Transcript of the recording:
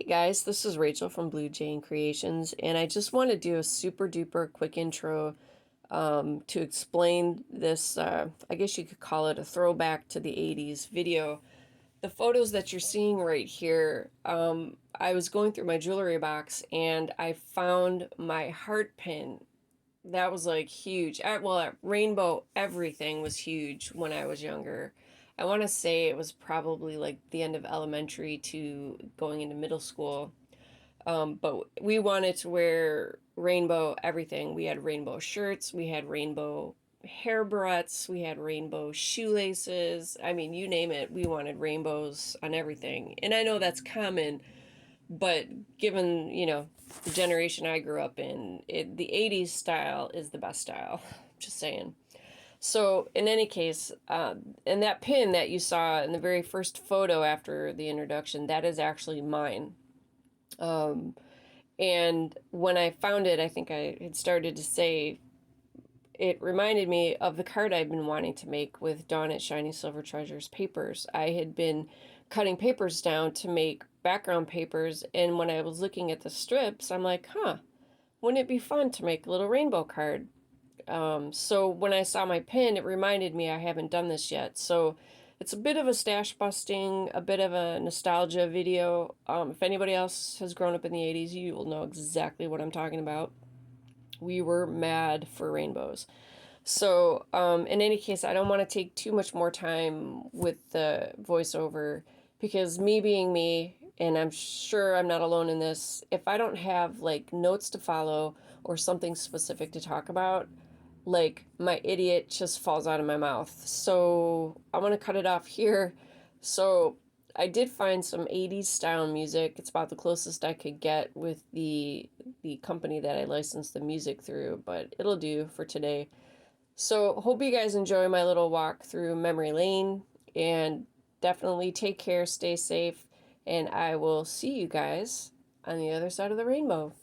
Guys, this is Rachel from Blue Jane Creations, and I just want to do a super duper quick intro to explain this. I guess you could call it a throwback to the 80s video. The photos that you're seeing right here, I was going through my jewelry box and I found my heart pin. That was like huge. Rainbow everything was huge when I was younger. I want to say it was probably like the end of elementary to going into middle school. But we wanted to wear rainbow everything. We had rainbow shirts, we had rainbow hair barrettes, we had rainbow shoelaces. I mean, you name it, we wanted rainbows on everything. And I know that's common, but given, the generation I grew up in, the 80s style is the best style. Just saying. So, in any case, and that pin that you saw in the very first photo after the introduction, that is actually mine. And when I found it, I think I had started to say, it reminded me of the card I've been wanting to make with Dawn at Shiny Silver Treasures papers. I had been cutting papers down to make background papers, and when I was looking at the strips, I'm like, wouldn't it be fun to make a little rainbow card? So when I saw my pin, it reminded me I haven't done this yet. So it's a bit of a stash busting, a bit of a nostalgia video. If anybody else has grown up in the 80s, you will know exactly what I'm talking about. We were mad for rainbows. So, in any case, I don't want to take too much more time with the voiceover because me being me, and I'm sure I'm not alone in this, if I don't have like notes to follow or something specific to talk about, like my idiot just falls out of my mouth. So I'm going to cut it off here. So I did find some 80s style music. It's about the closest I could get with the company that I licensed the music through, but it'll do for today. So hope you guys enjoy my little walk through memory lane, and definitely take care, stay safe, and I will see you guys on the other side of the rainbow.